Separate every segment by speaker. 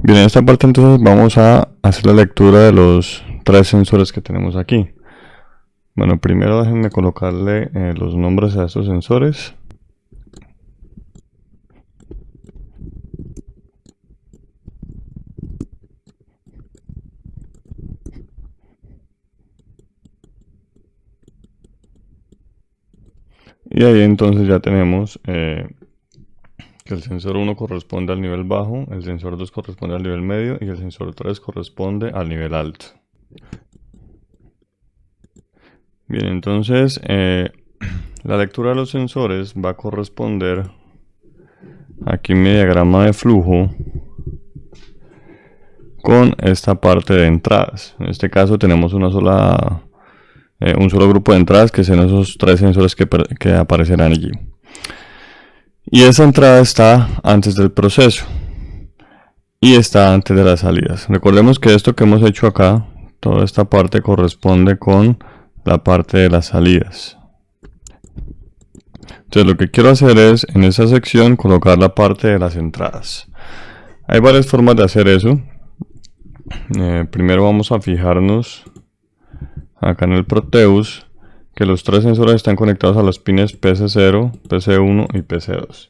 Speaker 1: Bien, en esta parte entonces vamos a hacer la lectura de los tres sensores que tenemos aquí. Bueno, primero déjenme colocarle los nombres a estos sensores. Y ahí entonces ya tenemos que el sensor 1 corresponde al nivel bajo, el sensor 2 corresponde al nivel medio y el sensor 3 corresponde al nivel alto. Bien, entonces la lectura de los sensores va a corresponder aquí en mi diagrama de flujo con esta parte de entradas. En este caso tenemos un solo grupo de entradas que son esos tres sensores que aparecerán allí. Y esa entrada está antes del proceso y está antes de las salidas. Recordemos que esto que hemos hecho acá, toda esta parte corresponde con la parte de las salidas. Entonces lo que quiero hacer es en esa sección colocar la parte de las entradas. Hay varias formas de hacer eso. Primero vamos a fijarnos acá en el Proteus que los tres sensores están conectados a los pines PC0, PC1 y PC2.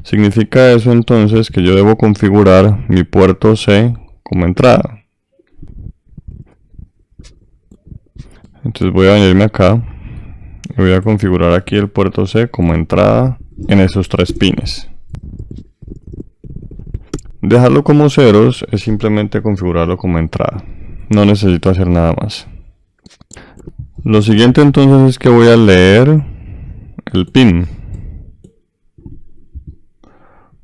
Speaker 1: Significa eso entonces que yo debo configurar mi puerto C como entrada. Entonces voy a venirme acá y voy a configurar aquí el puerto C como entrada en esos tres pines. Dejarlo como ceros es simplemente configurarlo como entrada. No necesito hacer nada más. Lo siguiente entonces es que voy a leer el pin.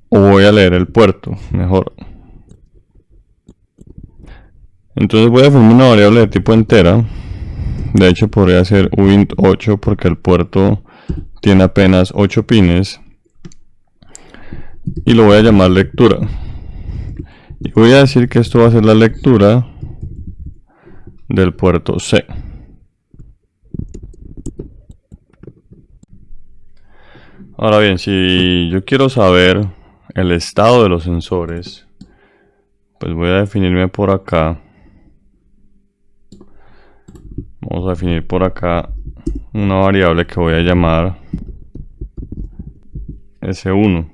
Speaker 1: O voy a leer el puerto, mejor. Entonces voy a definir una variable de tipo entera. De hecho podría ser uint8 porque el puerto tiene apenas 8 pines. Y lo voy a llamar lectura. Y voy a decir que esto va a ser la lectura del puerto C. Ahora bien, si yo quiero saber el estado de los sensores, pues voy a definirme por acá. Vamos a definir por acá una variable que voy a llamar S1,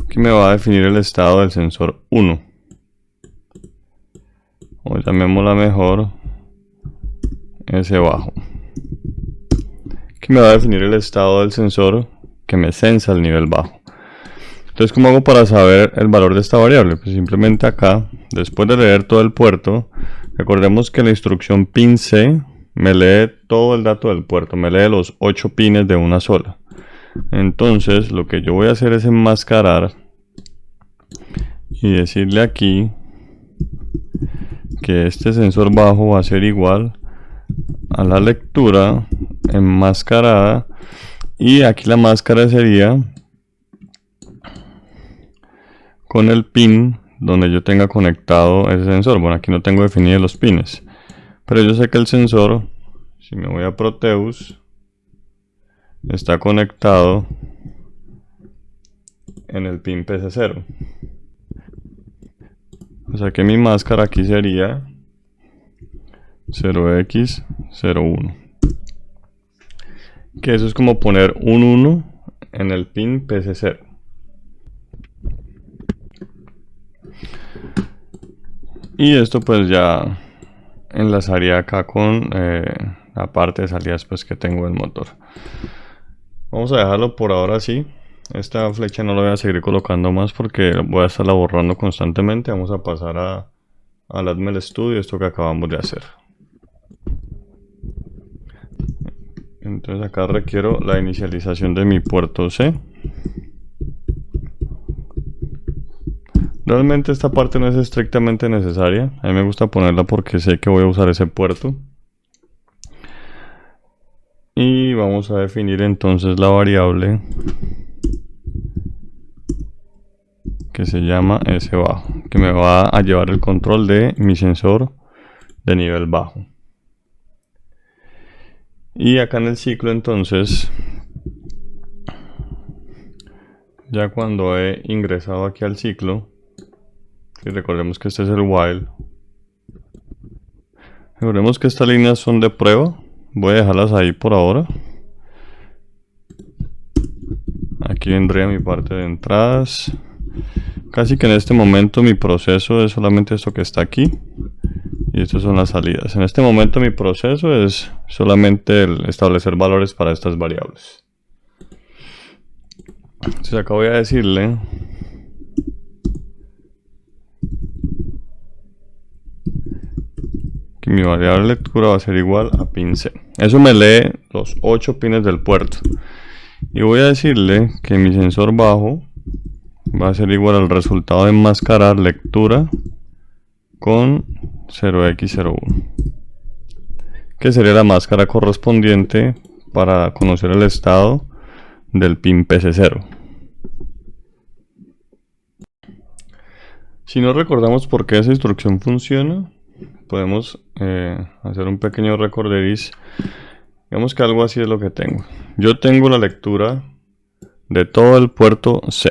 Speaker 1: que me va a definir el estado del sensor 1. O llamémosla mejor S bajo, que me va a definir el estado del sensor que me sensa el nivel bajo. Entonces, ¿cómo hago para saber el valor de esta variable? Pues simplemente acá, después de leer todo el puerto, recordemos que la instrucción pin C me lee todo el dato del puerto, me lee los 8 pines de una sola. Entonces, lo que yo voy a hacer es enmascarar y decirle aquí que este sensor bajo va a ser igual a la lectura enmascarada, y aquí la máscara sería con el pin donde yo tenga conectado ese sensor. Bueno, aquí no tengo definidos los pines, pero yo sé que el sensor, si me voy a Proteus, está conectado en el pin PC0. O sea que mi máscara aquí sería 0x01, que eso es como poner un 1 en el pin PC0. Y esto pues ya enlazaría acá con la parte de salidas pues que tengo del motor. Vamos a dejarlo por ahora así. Esta flecha no la voy a seguir colocando más porque voy a estarla borrando constantemente. Vamos a pasar al Atmel Studio, esto que acabamos de hacer. Entonces acá requiero la inicialización de mi puerto C. Realmente esta parte no es estrictamente necesaria. A mí me gusta ponerla porque sé que voy a usar ese puerto. Y vamos a definir entonces la variable que se llama S bajo, que me va a llevar el control de mi sensor de nivel bajo. Y acá en el ciclo entonces, ya cuando he ingresado aquí al ciclo, Y recordemos que este es el while. Recordemos que estas líneas son de prueba. Voy a dejarlas ahí por ahora. Aquí vendría mi parte de entradas. Casi que en este momento mi proceso es solamente esto que está aquí. Y estas son las salidas. En este momento mi proceso es solamente el establecer valores para estas variables. Entonces acá voy a decirle que mi variable lectura va a ser igual a pin C. Eso me lee los 8 pines del puerto. Y voy a decirle que mi sensor bajo va a ser igual al resultado de enmascarar lectura con 0x01, que sería la máscara correspondiente para conocer el estado del pin PC0. Si no recordamos por qué esa instrucción funciona, podemos hacer un pequeño recorderis. Digamos que algo así es lo que tengo. Yo tengo la lectura de todo el puerto C,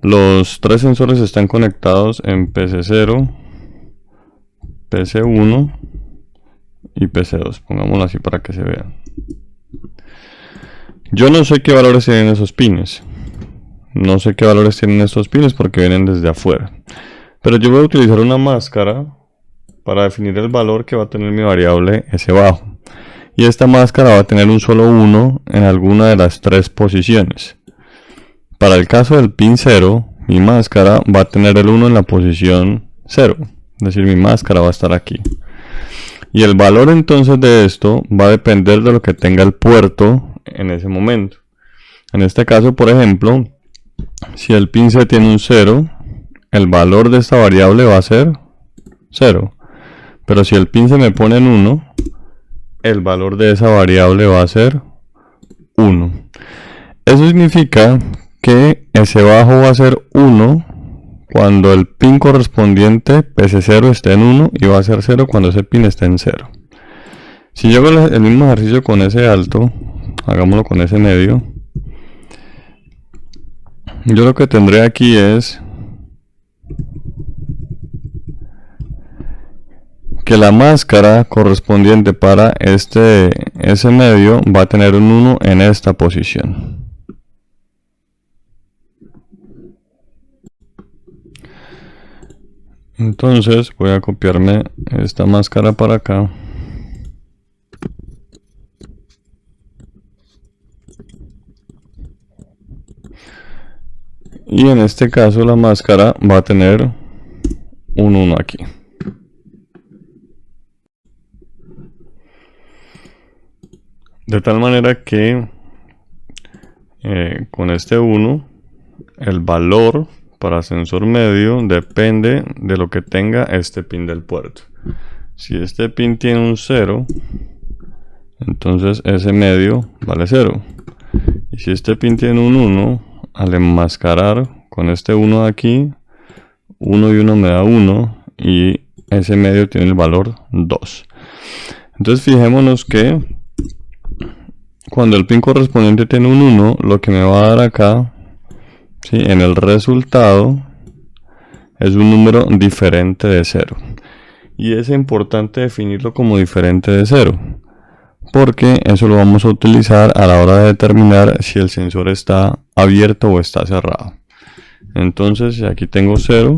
Speaker 1: Los 3 sensores están conectados en PC0, PC1 y PC2. Pongámoslo así para que se vean. Yo no sé qué valores tienen esos pines. No sé qué valores tienen estos pines porque vienen desde afuera. Pero yo voy a utilizar una máscara para definir el valor que va a tener mi variable S bajo. Y esta máscara va a tener un solo 1 en alguna de las 3 posiciones. Para el caso del pin 0, mi máscara va a tener el 1 en la posición 0. Es decir, mi máscara va a estar aquí. Y el valor entonces de esto va a depender de lo que tenga el puerto en ese momento. En este caso, por ejemplo, si el pin C tiene un 0, el valor de esta variable va a ser 0. Pero si el pin se me pone en 1, el valor de esa variable va a ser 1. Eso significa que S bajo va a ser 1 cuando el pin correspondiente PC0 esté en 1 y va a ser 0 cuando ese pin esté en 0. Si yo hago el mismo ejercicio con ese alto, hagámoslo con ese medio. Yo lo que tendré aquí es que la máscara correspondiente para ese medio va a tener un 1 en esta posición. Entonces voy a copiarme esta máscara para acá. Y en este caso la máscara va a tener un 1 aquí. De tal manera que con este 1 el valor para sensor medio depende de lo que tenga este pin del puerto. Si este pin tiene un 0, entonces ese medio vale 0. Y si este pin tiene un 1, al enmascarar con este 1 de aquí, 1 y 1 me da 1 y ese medio tiene el valor 2. Entonces fijémonos que cuando el pin correspondiente tiene un 1, lo que me va a dar acá, ¿sí?, en el resultado es un número diferente de 0. Y es importante definirlo como diferente de 0, porque eso lo vamos a utilizar a la hora de determinar si el sensor está abierto o está cerrado. Entonces, si aquí tengo 0,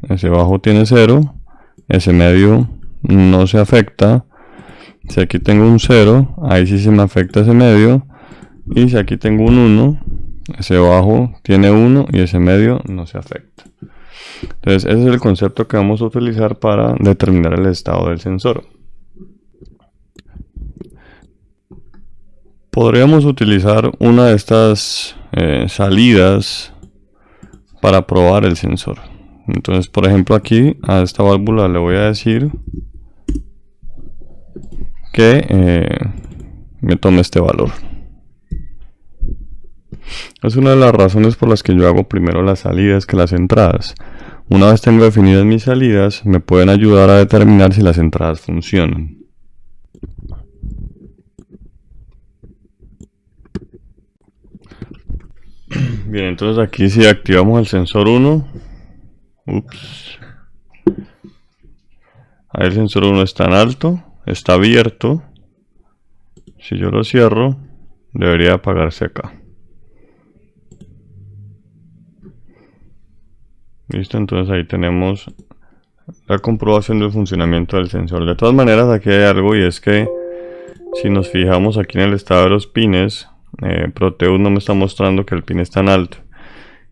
Speaker 1: ese bajo tiene 0, ese medio no se afecta. Si aquí tengo un 0, ahí sí se me afecta ese medio. Y si aquí tengo un 1, ese bajo tiene 1 y ese medio no se afecta. Entonces ese es el concepto que vamos a utilizar para determinar el estado del sensor. Podríamos utilizar una de estas salidas para probar el sensor. Entonces, por ejemplo, aquí a esta válvula le voy a decir que me tome este valor. Es una de las razones por las que yo hago primero las salidas que las entradas. Una vez tengo definidas mis salidas, me pueden ayudar a determinar si las entradas funcionan. Bien, entonces aquí si activamos el sensor 1, Ups. Ahí el sensor 1 está en alto, está abierto. Si yo lo cierro, debería apagarse acá. Listo, entonces ahí tenemos la comprobación del funcionamiento del sensor. De todas maneras, aquí hay algo, y es que si nos fijamos aquí en el estado de los pines, Proteus no me está mostrando que el pin está en alto.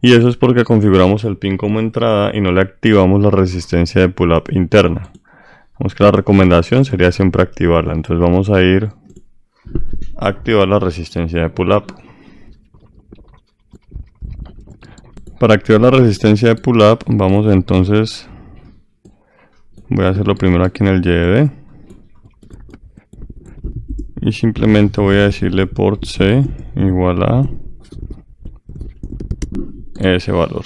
Speaker 1: Y eso es porque configuramos el pin como entrada y no le activamos la resistencia de pull-up interna. Vemos que la recomendación sería siempre activarla. Entonces vamos a ir a activar la resistencia de pull-up. Para activar la resistencia de pull-up, vamos entonces, voy a hacerlo primero aquí en el YDD. Y simplemente voy a decirle port C igual a ese valor.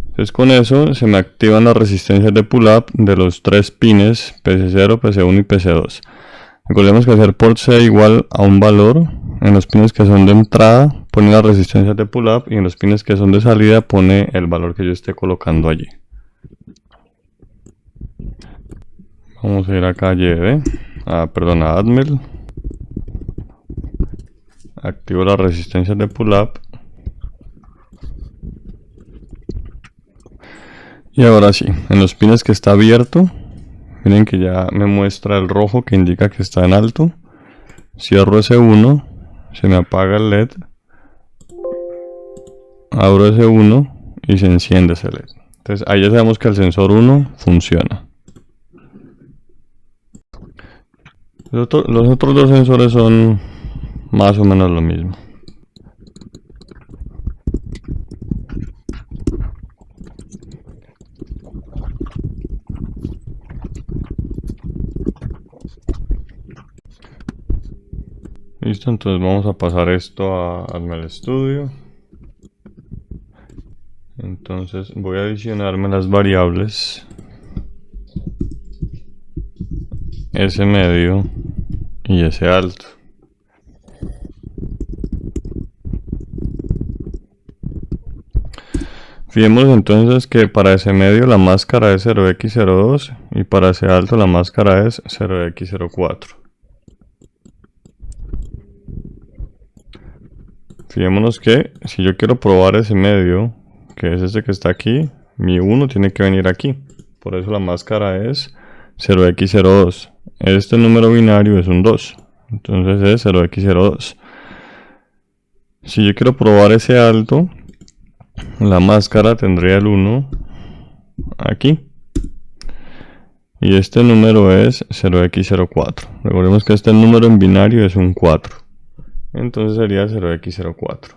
Speaker 1: Entonces con eso se me activan las resistencias de pull-up de los tres pines PC0, PC1 y PC2. Recordemos que hacer port C igual a un valor. En los pines que son de entrada pone las resistencias de pull-up, y en los pines que son de salida pone el valor que yo esté colocando allí. Vamos a ir acá a YDD, a Admel. Activo las resistencias de pull-up. Y ahora sí, en los pines que está abierto, miren que ya me muestra el rojo que indica que está en alto. Cierro ese 1, se me apaga el LED. Abro ese 1 y se enciende ese LED. Entonces ahí ya sabemos que el sensor 1 funciona. Los otros dos sensores son más o menos lo mismo. Listo, entonces vamos a pasar esto a Admel Studio. Entonces voy a adicionarme las variables S medio y S alto. Fijemos entonces que para S medio la máscara es 0x02 y para S alto la máscara es 0x04. Fijémonos que si yo quiero probar ese medio, que es este que está aquí, mi 1 tiene que venir aquí. Por eso la máscara es 0x02. Este número binario es un 2. Entonces es 0x02. Si yo quiero probar ese alto, la máscara tendría el 1 aquí. Y este número es 0x04. Recordemos que este número en binario es un 4. Entonces sería 0x04.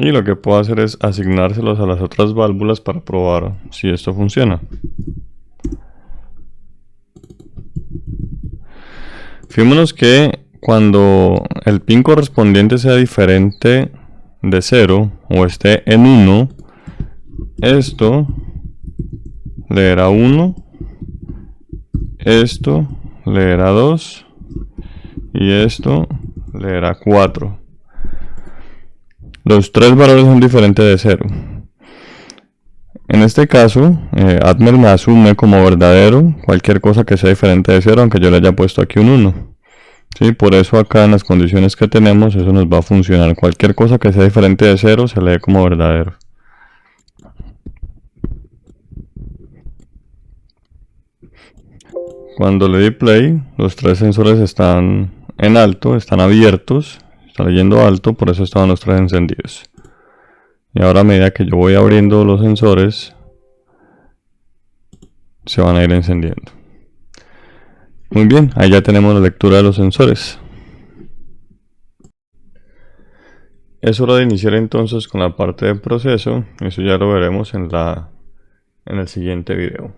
Speaker 1: Y lo que puedo hacer es asignárselos a las otras válvulas para probar si esto funciona. Fijémonos que cuando el pin correspondiente sea diferente de 0 o esté en 1, esto leerá 1, esto leerá 2 y esto leerá 4. Los tres valores son diferentes de 0. En este caso, Admel me asume como verdadero cualquier cosa que sea diferente de 0, aunque yo le haya puesto aquí un 1. ¿Sí? Por eso acá en las condiciones que tenemos, eso nos va a funcionar. Cualquier cosa que sea diferente de 0 se lee como verdadero. Cuando le di play, los tres sensores están en alto, están abiertos. Está leyendo alto, por eso estaban los tres encendidos. Y ahora a medida que yo voy abriendo los sensores, se van a ir encendiendo. Muy bien, ahí ya tenemos la lectura de los sensores. Es hora de iniciar entonces con la parte del proceso. Eso ya lo veremos en el siguiente video.